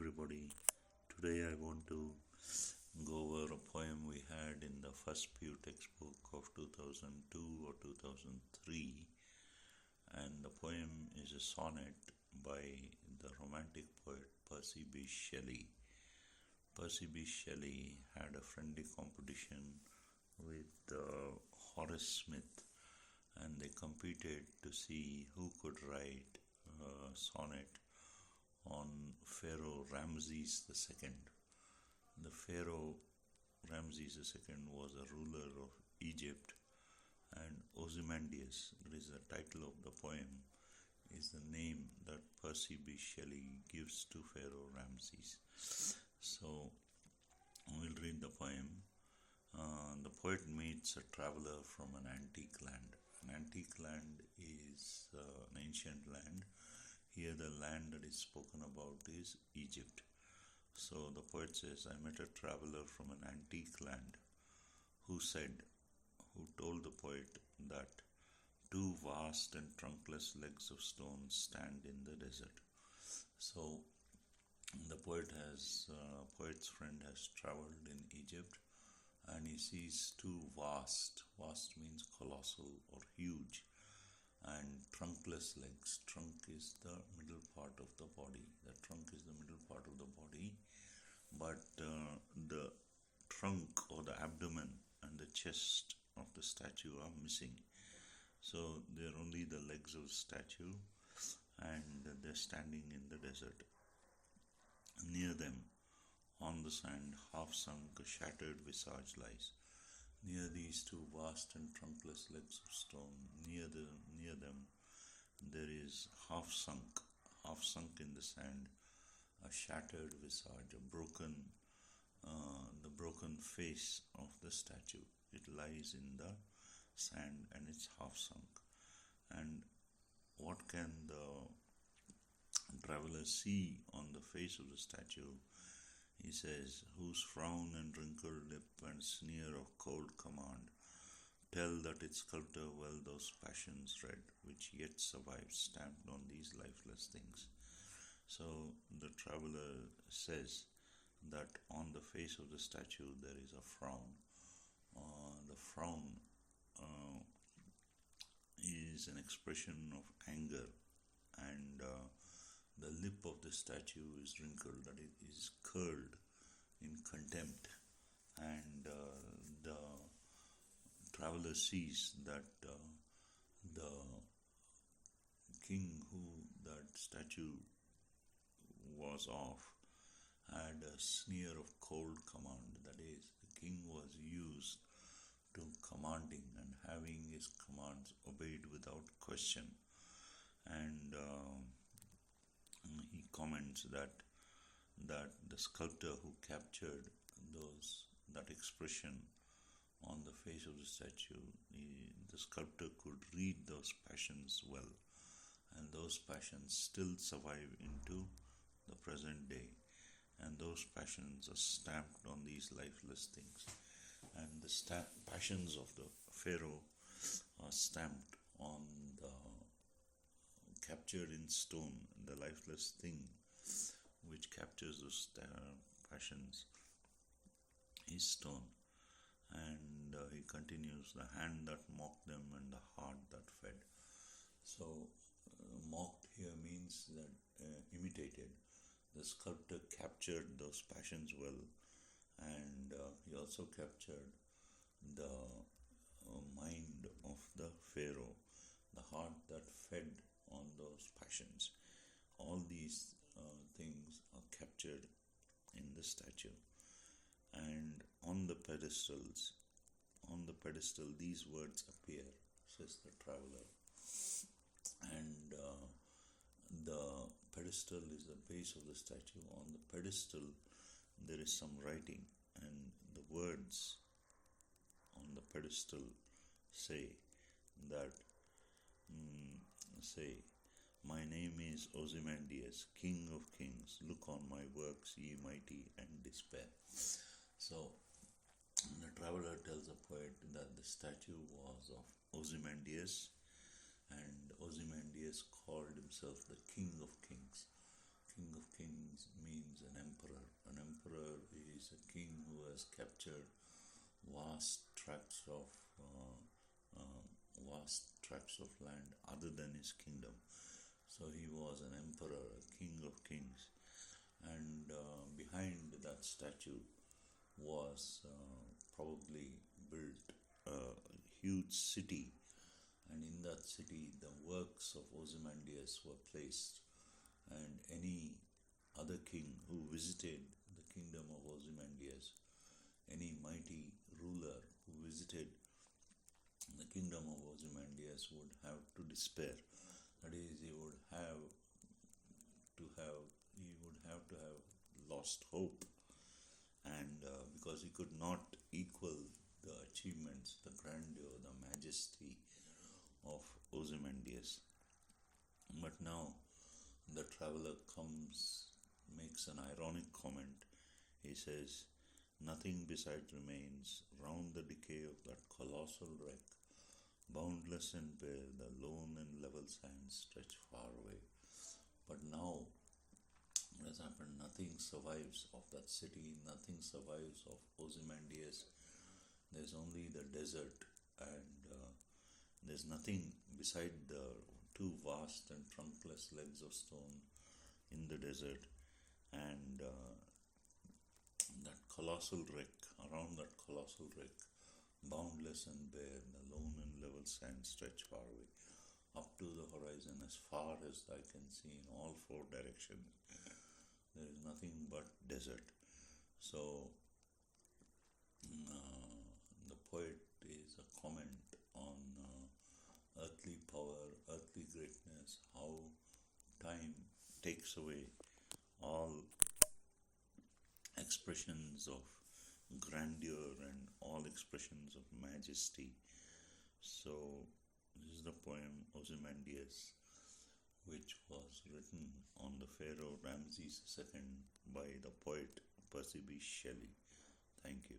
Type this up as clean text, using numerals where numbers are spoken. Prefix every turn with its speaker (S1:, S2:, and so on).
S1: everybody. Today I want to go over a poem we had in the first Pew textbook of 2002 or 2003, and the poem is a sonnet by the romantic poet Percy Shelley. Percy Shelley had a friendly competition with Horace Smith, and they competed to see who could write a sonnet on Pharaoh Ramses II. The Pharaoh Ramses II was a ruler of Egypt, and Ozymandias, that is the title of the poem, is the name that Percy Shelley gives to Pharaoh Ramses. So we'll read the poem. The poet meets a traveler from an antique land. An antique land is an ancient land. Here the land that is spoken about is Egypt. So the poet says, I met a traveler from an antique land who told the poet that two vast and trunkless legs of stone stand in the desert. So the poet's friend has traveled in Egypt, and he sees two vast means colossal or huge, and trunkless legs. Trunk is the middle part of the body. The trunk is the middle part of the body, but the trunk or the abdomen and the chest of the statue are missing. So they're only the legs of the statue, and they're standing in the desert. Near them, on the sand, half sunk, a shattered visage lies. Near these two vast and trunkless legs of stone, near them, there is half sunk in the sand, a shattered visage, the broken face of the statue. It lies in the sand and it's half sunk. And what can the traveler see on the face of the statue? He says, whose frown and wrinkled lip and sneer of cold command tell that its sculptor well those passions read, which yet survive, stamped on these lifeless things. So the traveler says that on the face of the statue there is a frown. The frown is an expression of anger, and the lip of the statue is wrinkled, that it is curled in contempt, and the traveler sees that the king who that statue was of had a sneer of cold command. That is, the king was used to commanding and having his commands obeyed without question. And he comments that the sculptor who captured that expression on the face of the statue, the sculptor could read those passions well, and those passions still survive into the present day, and those passions are stamped on these lifeless things, and the passions of the Pharaoh are stamped on the captured in stone. The lifeless thing which captures those passions is stone. And he continues, the hand that mocked them and the heart that fed. So mocked here means that imitated. The sculptor captured those passions well, and he also captured the mind of the Pharaoh, the heart that fed on those passions. All these things are captured in the statue. And on the pedestal, these words appear, says the traveler. And the pedestal is the base of the statue. On the pedestal, there is some writing, and the words on the pedestal say that, my name is Ozymandias, King of Kings. Look on my works, ye mighty, and despair. So the traveler tells the poet that the statue was of Ozymandias, and Ozymandias called himself the King of Kings. King of Kings means an emperor. An emperor is a king who has captured vast tracts of uh, uh, vast tracts of land other than his kingdom. So he was an emperor, a king of kings, and behind that statue was probably built a huge city, and in that city the works of Ozymandias were placed, and any other king who visited the kingdom of Ozymandias, any mighty ruler who visited the kingdom of Ozymandias would have to despair. That is, he would have to have lost hope, and because he could not equal the achievements, the grandeur, the majesty of Ozymandias. But now the traveler makes an ironic comment. He says, "Nothing besides remains round the decay of that colossal wreck. Boundless and bare, the lone and level sands stretch far away." But now what has happened? Nothing survives of that city, nothing survives of Ozymandias. There's only the desert, and there's nothing beside the two vast and trunkless legs of stone in the desert, and that colossal wreck, around that colossal wreck, boundless and bare, the lone and level sands stretch far away, up to the horizon, as far as I can see in all four directions. There is nothing but desert. So, the poet is a comment on earthly power, earthly greatness, how time takes away all expressions of grandeur and all expressions of majesty. So, this is the poem Ozymandias, which was written on the Pharaoh Ramses II by the poet Percy Shelley. Thank you.